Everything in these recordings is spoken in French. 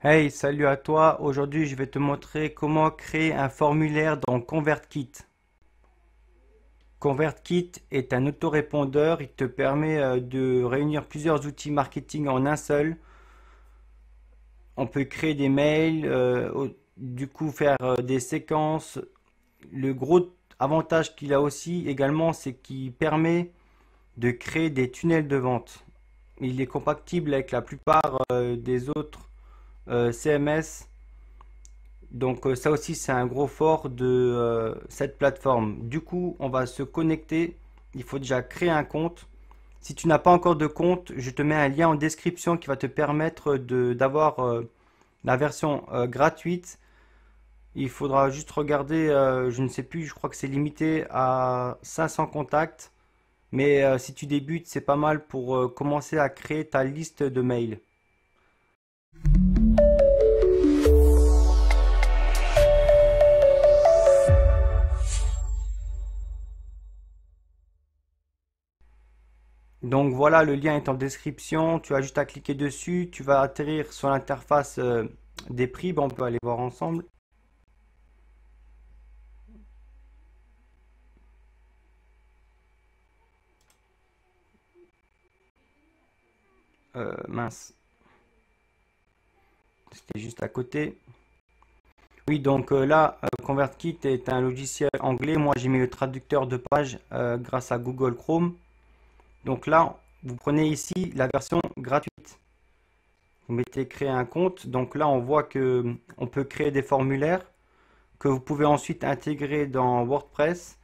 Hey, salut à toi. Aujourd'hui, je vais te montrer comment créer un formulaire dans ConvertKit. ConvertKit est un autorépondeur. Il te permet de réunir plusieurs outils marketing en un seul. On peut créer des mails, du coup faire des séquences. Le gros avantage qu'il a aussi également, c'est qu'il permet de créer des tunnels de vente. Il est compatible avec la plupart des autres CMS. Donc ça aussi c'est un gros fort de cette plateforme. Du coup on va se connecter. Il faut déjà créer un compte. Si tu n'as pas encore de compte, je te mets un lien en description qui va te permettre d'avoir la version gratuite. Il faudra juste regarder, je ne sais plus, je crois que c'est limité à 500 contacts. Mais si tu débutes, c'est pas mal pour commencer à créer ta liste de mails. Donc voilà, le lien est en description. Tu as juste à cliquer dessus. Tu vas atterrir sur l'interface des prix. Bon, on peut aller voir ensemble. Mince, c'était juste à côté. Oui, donc là, ConvertKit est un logiciel anglais. Moi, j'ai mis le traducteur de page grâce à Google Chrome. Donc là, vous prenez ici la version gratuite. Vous mettez créer un compte. Donc là, on voit que on peut créer des formulaires que vous pouvez ensuite intégrer dans WordPress.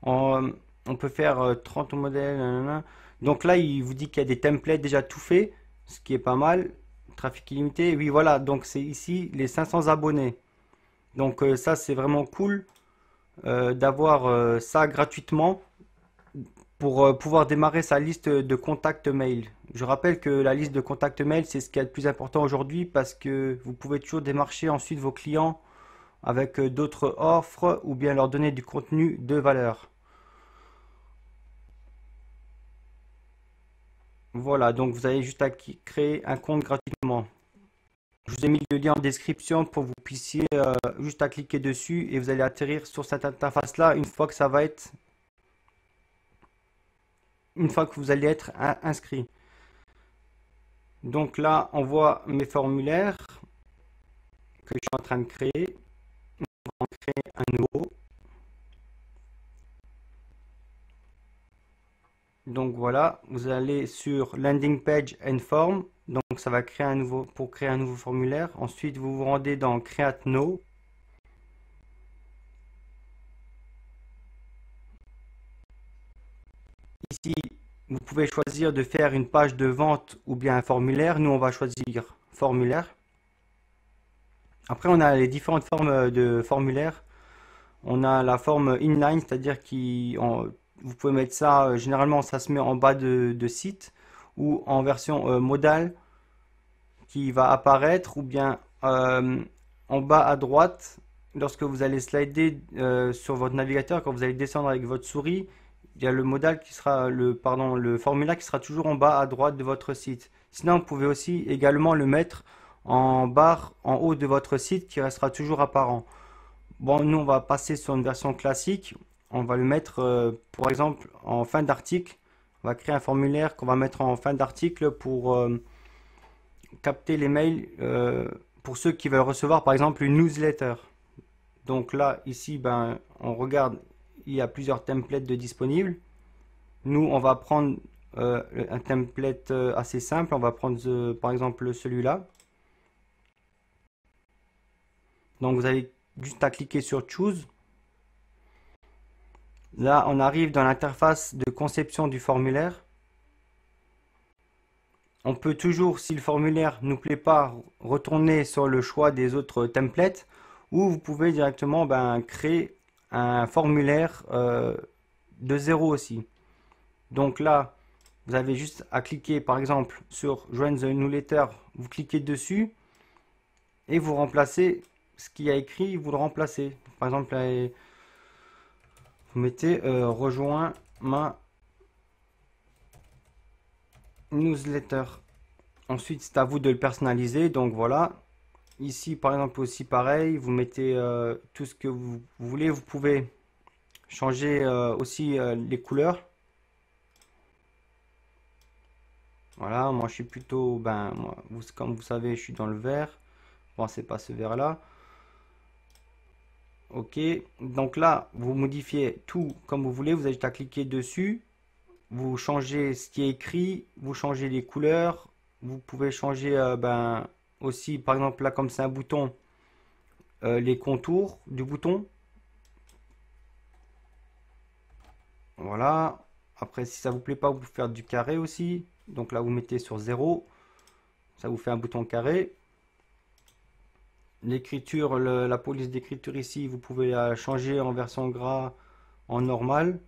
On peut faire 30 modèles. Nanana. Donc là, il vous dit qu'il y a des templates déjà tout faits, ce qui est pas mal. Trafic illimité. Oui, voilà. Donc c'est ici les 500 abonnés. Donc ça, c'est vraiment cool d'avoir ça gratuitement pour pouvoir démarrer sa liste de contacts mail. Je rappelle que la liste de contacts mail, c'est ce qui est le plus important aujourd'hui parce que vous pouvez toujours démarcher ensuite vos clients avec d'autres offres ou bien leur donner du contenu de valeur. Voilà, donc vous avez juste à créer un compte gratuitement. Je vous ai mis le lien en description pour que vous puissiez juste à cliquer dessus et vous allez atterrir sur cette interface-là une fois que ça va être, une fois que vous allez être inscrit. Donc là, on voit mes formulaires que je suis en train de créer. On va en créer un nouveau. Donc voilà, vous allez sur Landing Page and Form. Donc ça va créer un nouveau pour créer un nouveau formulaire. Ensuite, vous vous rendez dans Create Now. Ici, vous pouvez choisir de faire une page de vente ou bien un formulaire. Nous, on va choisir formulaire. Après, on a les différentes formes de formulaires. On a la forme inline, c'est-à-dire vous pouvez mettre ça, généralement ça se met en bas de site ou en version modale qui va apparaître ou bien en bas à droite lorsque vous allez slider sur votre navigateur, quand vous allez descendre avec votre souris, il y a le modal qui sera le formulaire qui sera toujours en bas à droite de votre site. Sinon, vous pouvez aussi également le mettre en barre en haut de votre site qui restera toujours apparent. Bon, nous, on va passer sur une version classique. On va le mettre, par exemple, en fin d'article. On va créer un formulaire qu'on va mettre en fin d'article pour capter les mails pour ceux qui veulent recevoir, par exemple, une newsletter. Donc là, ici, ben, on regarde, il y a plusieurs templates de disponibles. Nous, on va prendre un template assez simple. On va prendre, par exemple, celui-là. Donc, vous avez juste à cliquer sur Choose. Là, on arrive dans l'interface de conception du formulaire. On peut toujours, si le formulaire ne nous plaît pas, retourner sur le choix des autres templates ou vous pouvez directement créer un formulaire de zéro aussi. Donc là, vous avez juste à cliquer par exemple sur Join the Newsletter, vous cliquez dessus et vous remplacez ce qu'il y a écrit, vous le remplacez. Par exemple, vous mettez rejoins ma newsletter. Ensuite, c'est à vous de le personnaliser. Donc voilà. Ici, par exemple, aussi pareil, vous mettez tout ce que vous voulez. Vous pouvez changer aussi les couleurs. Voilà, moi je suis plutôt, ben, moi, comme vous savez, je suis dans le vert. Bon, c'est pas ce vert-là. Ok, donc là, vous modifiez tout comme vous voulez. Vous avez juste à cliquer dessus. Vous changez ce qui est écrit. Vous changez les couleurs. Vous pouvez changer, ben, aussi, par exemple, là, comme c'est un bouton, les contours du bouton. Voilà. Après, si ça vous plaît pas, vous pouvez faire du carré aussi. Donc là, vous mettez sur 0. Ça vous fait un bouton carré. L'écriture, la police d'écriture ici, vous pouvez la changer en version gras, en normal.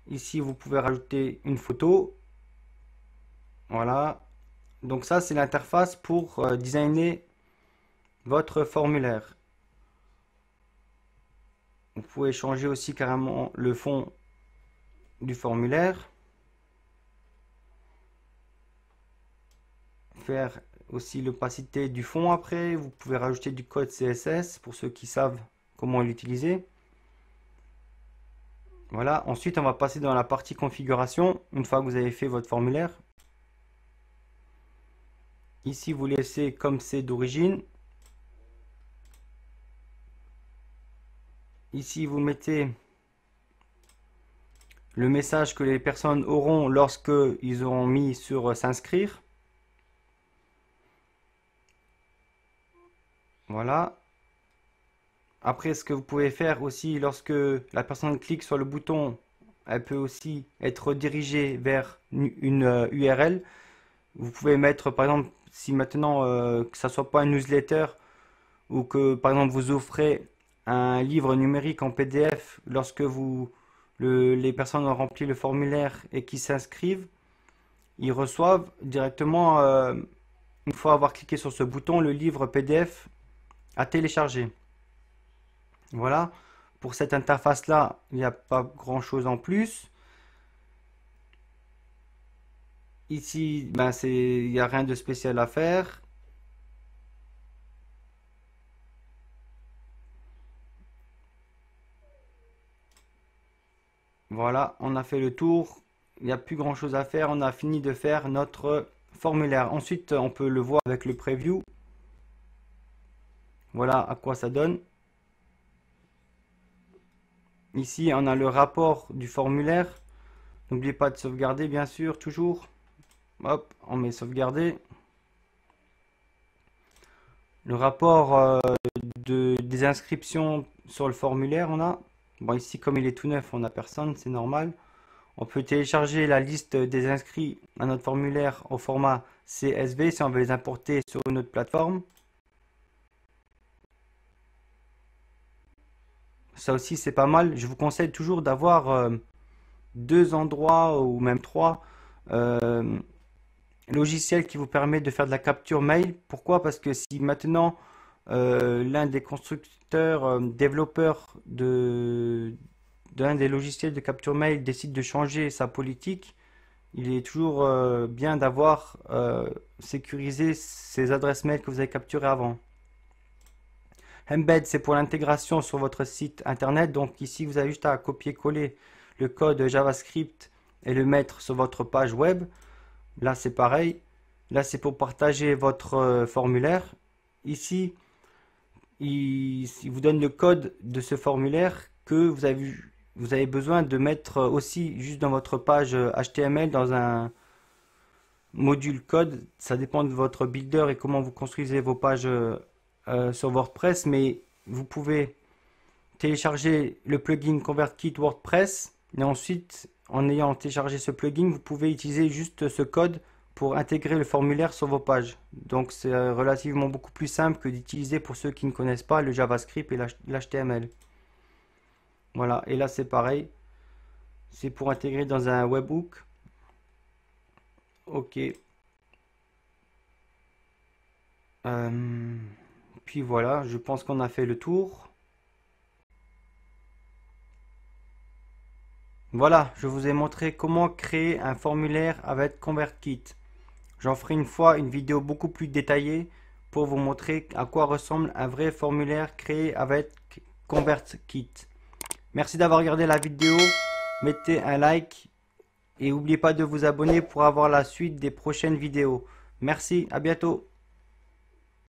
Ici, vous pouvez rajouter une photo. Voilà. Donc ça, c'est l'interface pour designer votre formulaire. Vous pouvez changer aussi carrément le fond du formulaire. Faire aussi l'opacité du fond après. Vous pouvez rajouter du code CSS pour ceux qui savent comment l'utiliser. Voilà. Ensuite, on va passer dans la partie configuration. Une fois que vous avez fait votre formulaire. Ici, vous laissez comme c'est d'origine. Ici, vous mettez le message que les personnes auront lorsque ils auront mis sur s'inscrire. Voilà. Après, ce que vous pouvez faire aussi, lorsque la personne clique sur le bouton, elle peut aussi être redirigée vers une URL. Vous pouvez mettre, par exemple, si maintenant que ça soit pas une newsletter ou que, par exemple, vous offrez un livre numérique en PDF lorsque les personnes ont rempli le formulaire et qui s'inscrivent, ils reçoivent directement, une fois avoir cliqué sur ce bouton, le livre PDF à télécharger. Voilà, pour cette interface-là, il n'y a pas grand-chose en plus. Ici, ben il n'y a rien de spécial à faire. Voilà, on a fait le tour. Il n'y a plus grand-chose à faire. On a fini de faire notre formulaire. Ensuite, on peut le voir avec le preview. Voilà à quoi ça donne. Ici, on a le rapport du formulaire. N'oubliez pas de sauvegarder, bien sûr, toujours. Hop, on met sauvegarder. Le rapport des inscriptions sur le formulaire, on a. Bon, ici, comme il est tout neuf, on n'a personne, c'est normal. On peut télécharger la liste des inscrits à notre formulaire au format CSV si on veut les importer sur une autre plateforme. Ça aussi, c'est pas mal. Je vous conseille toujours d'avoir deux endroits ou même trois logiciels qui vous permettent de faire de la capture mail. Pourquoi? Parce que si maintenant l'un des constructeurs, développeurs d'un des logiciels de capture mail décide de changer sa politique, il est toujours bien d'avoir sécurisé ces adresses mail que vous avez capturées avant. Embed, c'est pour l'intégration sur votre site internet. Donc ici, vous avez juste à copier-coller le code JavaScript et le mettre sur votre page web. Là, c'est pareil. Là, c'est pour partager votre formulaire. Ici, il vous donne le code de ce formulaire que vous avez besoin de mettre aussi juste dans votre page HTML dans un module code. Ça dépend de votre builder et comment vous construisez vos pages sur WordPress, mais vous pouvez télécharger le plugin ConvertKit WordPress et ensuite, en ayant téléchargé ce plugin, vous pouvez utiliser juste ce code pour intégrer le formulaire sur vos pages. Donc c'est relativement beaucoup plus simple que d'utiliser, pour ceux qui ne connaissent pas, le JavaScript et l'HTML. Voilà, et là c'est pareil, c'est pour intégrer dans un webhook. Ok. Puis voilà, je pense qu'on a fait le tour. Voilà, je vous ai montré comment créer un formulaire avec ConvertKit. J'en ferai une fois une vidéo beaucoup plus détaillée pour vous montrer à quoi ressemble un vrai formulaire créé avec ConvertKit. Merci d'avoir regardé la vidéo, mettez un like et n'oubliez pas de vous abonner pour avoir la suite des prochaines vidéos. Merci, à bientôt.